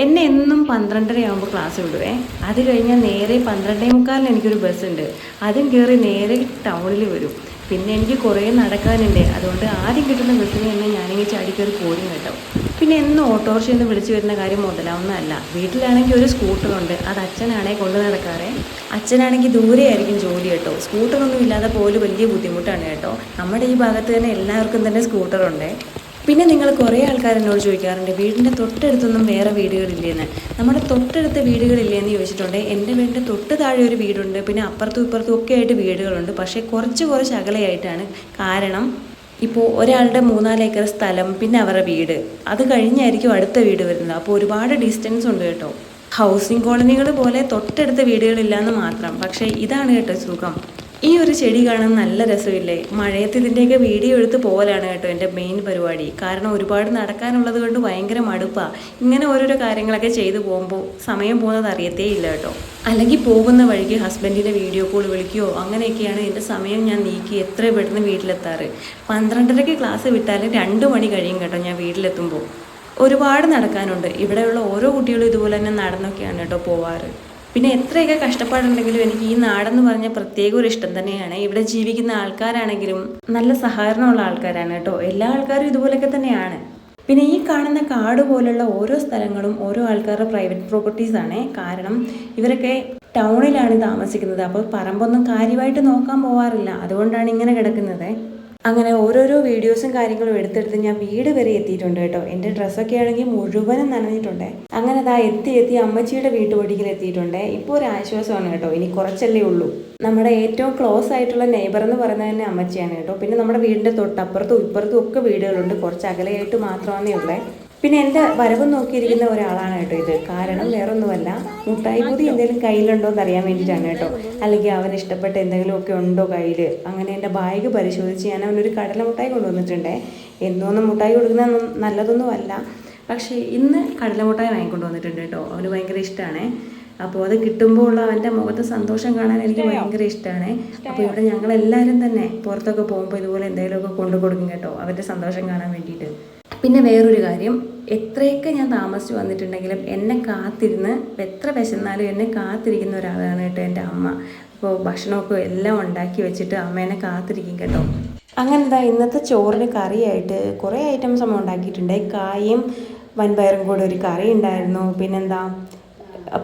എന്നെ എന്നും 12:30 ക്ലാസ് വിടുവേ. അത് കഴിഞ്ഞാൽ നേരെ 12:45 എനിക്കൊരു ബസ്സുണ്ട്. അതും കയറി നേരെ ടൗണിൽ വരും. പിന്നെ എനിക്ക് കുറേ നടക്കാനുണ്ട്. അതുകൊണ്ട് ആദ്യം കിട്ടുന്ന ബസ്സിന് തന്നെ ഞാനിങ്ങനെ ചാടിക്കയറി പോരും കേട്ടോ. പിന്നെ എന്നും ഓട്ടോറിക്ഷയിൽ നിന്ന് വിളിച്ചു വരുന്ന കാര്യം മുതലാവുന്നതല്ല. വീട്ടിലാണെങ്കിൽ ഒരു സ്കൂട്ടറുണ്ട്. അത് അച്ഛനാണെങ്കിൽ കൊണ്ട് നടക്കാറേ. അച്ഛനാണെങ്കിൽ ദൂരെയായിരിക്കും ജോലി കേട്ടോ. സ്കൂട്ടറൊന്നും ഇല്ലാതെ പോലും വലിയ ബുദ്ധിമുട്ടാണ് കേട്ടോ. നമ്മുടെ ഈ ഭാഗത്ത് തന്നെ എല്ലാവർക്കും തന്നെ സ്കൂട്ടറുണ്ട്. പിന്നെ നിങ്ങൾ കുറേ ആൾക്കാർ എന്നോട് ചോദിക്കാറുണ്ട് വീടിൻ്റെ തൊട്ടടുത്തൊന്നും വേറെ വീടുകളില്ലേന്ന്. നമ്മുടെ തൊട്ടടുത്ത വീടുകളില്ലേന്ന് ചോദിച്ചിട്ടുണ്ട്. എൻ്റെ വീടിൻ്റെ തൊട്ട് താഴെ ഒരു വീടുണ്ട്. പിന്നെ അപ്പുറത്തും ഇപ്പുറത്തും ഒക്കെ ആയിട്ട് വീടുകളുണ്ട്. പക്ഷേ കുറച്ച് അകലെയായിട്ടാണ്. കാരണം ഇപ്പോൾ ഒരാളുടെ 3-4 ഏക്കർ സ്ഥലം, പിന്നെ അവരുടെ വീട്, അത് കഴിഞ്ഞായിരിക്കും അടുത്ത വീട് വരുന്നത്. അപ്പോൾ ഒരുപാട് ഡിസ്റ്റൻസ് ഉണ്ട് കേട്ടോ. ഹൗസിംഗ് കോളനികൾ പോലെ തൊട്ടടുത്ത വീടുകളില്ലാന്ന് മാത്രം. പക്ഷേ ഇതാണ് കേട്ടോ സുഖം. ഈ ഒരു ചെടി കാണാൻ നല്ല രസമില്ലേ? മഴയത്ത് ഇതിൻ്റെയൊക്കെ വീഡിയോ എടുത്ത് പോകലാണ് കേട്ടോ എൻ്റെ മെയിൻ പരിപാടി. കാരണം ഒരുപാട് നടക്കാനുള്ളത് കൊണ്ട് ഭയങ്കര മടുപ്പാണ്. ഇങ്ങനെ ഓരോരോ കാര്യങ്ങളൊക്കെ ചെയ്തു പോകുമ്പോൾ സമയം പോകുന്നത് അറിയത്തേ ഇല്ല കേട്ടോ. അല്ലെങ്കിൽ പോകുന്ന വഴിക്ക് ഹസ്ബൻഡിൻ്റെ വീഡിയോ കോൾ വിളിക്കുകയോ അങ്ങനെയൊക്കെയാണ് എൻ്റെ സമയം ഞാൻ നീക്കി എത്ര പെട്ടെന്ന് വീട്ടിലെത്താറ്. 12:30 ക്ലാസ് വിട്ടാൽ 2 മണി കഴിയും കേട്ടോ ഞാൻ വീട്ടിലെത്തുമ്പോൾ. ഒരുപാട് നടക്കാനുണ്ട്. ഇവിടെയുള്ള ഓരോ കുട്ടികളും ഇതുപോലെ തന്നെ നടന്നൊക്കെയാണ് കേട്ടോ പോവാറ്. പിന്നെ എത്രയൊക്കെ കഷ്ടപ്പാടുണ്ടെങ്കിലും എനിക്ക് ഈ നാടെന്ന് പറഞ്ഞ പ്രത്യേക ഒരു ഇഷ്ടം തന്നെയാണ്. ഇവിടെ ജീവിക്കുന്ന ആൾക്കാരാണെങ്കിലും നല്ല സഹകരണമുള്ള ആൾക്കാരാണ് കേട്ടോ. എല്ലാ ആൾക്കാരും ഇതുപോലെയൊക്കെ തന്നെയാണ്. പിന്നെ ഈ കാണുന്ന കാട് പോലുള്ള ഓരോ സ്ഥലങ്ങളും ഓരോ ആൾക്കാരുടെ പ്രൈവറ്റ് പ്രോപ്പർട്ടീസ് ആണ്. കാരണം ഇവരൊക്കെ ടൗണിലാണ് താമസിക്കുന്നത്. അപ്പോൾ പറമ്പൊന്നും കാര്യമായിട്ട് നോക്കാൻ പോവാറില്ല. അതുകൊണ്ടാണ് ഇങ്ങനെ കിടക്കുന്നത്. അങ്ങനെ ഓരോരോ വീഡിയോസും കാര്യങ്ങളും എടുത്തെടുത്ത് ഞാൻ വീട് വരെ എത്തിയിട്ടുണ്ട് കേട്ടോ. എൻ്റെ ഡ്രസ്സൊക്കെ ആണെങ്കിൽ മുഴുവനും നനഞ്ഞിട്ടുണ്ട്. അങ്ങനെ അതാ എത്തി അമ്മച്ചിയുടെ വീട്ടുപടിക്കൽ എത്തിയിട്ടുണ്ട്. ഇപ്പോൾ ഒരു ആശ്വാസമാണ് കേട്ടോ. ഇനി കുറച്ചല്ലേ ഉള്ളൂ. നമ്മുടെ ഏറ്റവും ക്ലോസ് ആയിട്ടുള്ള നെയ്ബർ എന്ന് പറയുന്നത് തന്നെ അമ്മച്ചിയാണ് കേട്ടോ. പിന്നെ നമ്മുടെ വീടിൻ്റെ തൊട്ടപ്പുറത്തും ഇപ്പുറത്തും ഒക്കെ വീടുകളുണ്ട്. കുറച്ച് അകലെയായിട്ട് മാത്രമേ ഉള്ളേ. പിന്നെ എൻ്റെ വരവ് നോക്കിയിരിക്കുന്ന ഒരാളാണ് കേട്ടോ ഇത്. കാരണം വേറൊന്നുമല്ല, മുട്ടായി പൊതി എന്തെങ്കിലും കയ്യിലുണ്ടോ എന്ന് അറിയാൻ വേണ്ടിയിട്ടാണ് കേട്ടോ. അല്ലെങ്കിൽ അവന് ഇഷ്ടപ്പെട്ട എന്തെങ്കിലുമൊക്കെ ഉണ്ടോ കയ്യിൽ. അങ്ങനെ എൻ്റെ ബാഗ് പരിശോധിച്ച് ഞാൻ അവനൊരു കടല മുട്ടായി കൊണ്ടുവന്നിട്ടുണ്ട്. എന്നൊന്നും മുട്ടായി കൊടുക്കുന്നത് നല്ലതൊന്നും അല്ല. പക്ഷേ ഇന്ന് കടല മുട്ടായി വാങ്ങിക്കൊണ്ട് വന്നിട്ടുണ്ട് കേട്ടോ. അവന് ഭയങ്കര ഇഷ്ടമാണ്. അപ്പോൾ അത് കിട്ടുമ്പോൾ ഉള്ള അവൻ്റെ മുഖത്തെ സന്തോഷം കാണാൻ എനിക്ക് ഭയങ്കര ഇഷ്ടമാണ്. അപ്പോൾ ഇവിടെ ഞങ്ങളെല്ലാവരും തന്നെ പുറത്തൊക്കെ പോകുമ്പോൾ ഇതുപോലെ എന്തെങ്കിലുമൊക്കെ കൊണ്ടു കൊടുക്കും കേട്ടോ, അവൻ്റെ സന്തോഷം കാണാൻ വേണ്ടിയിട്ട്. പിന്നെ വേറൊരു കാര്യം, എത്രയൊക്കെ ഞാൻ താമസിച്ച് വന്നിട്ടുണ്ടെങ്കിലും എന്നെ കാത്തിരുന്ന് എത്ര വിശന്നാലും എന്നെ കാത്തിരിക്കുന്ന ഒരാളാണ് കേട്ടോ എൻ്റെ അമ്മ. അപ്പോൾ ഭക്ഷണമൊക്കെ എല്ലാം ഉണ്ടാക്കി വെച്ചിട്ട് അമ്മ എന്നെ കാത്തിരിക്കും കേട്ടോ. അങ്ങനെ എന്താ ഇന്നത്തെ ചോറിന് കറിയായിട്ട് കുറേ ഐറ്റംസ് അമ്മ ഉണ്ടാക്കിയിട്ടുണ്ട്. കായും വൻപയറും കൂടെ ഒരു കറി ഉണ്ടായിരുന്നു. പിന്നെന്താ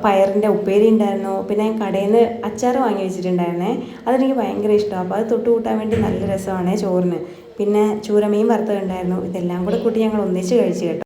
പയറിൻ്റെ ഉപ്പേരി ഉണ്ടായിരുന്നു. പിന്നെ കടയിൽ നിന്ന് അച്ചാർ വാങ്ങി വെച്ചിട്ടുണ്ടായിരുന്നേ. അതെനിക്ക് ഭയങ്കര ഇഷ്ടമാണ്. അപ്പോൾ അത് തൊട്ട് കൂട്ടാൻ വേണ്ടി നല്ല രസമാണ് ചോറിന്. പിന്നെ ചൂരമീൻ വറുത്തതുണ്ടായിരുന്നു. ഇതെല്ലാം കൂടെ കൂട്ടി ഞങ്ങൾ ഒന്നിച്ച് കഴിച്ചു കേട്ടോ.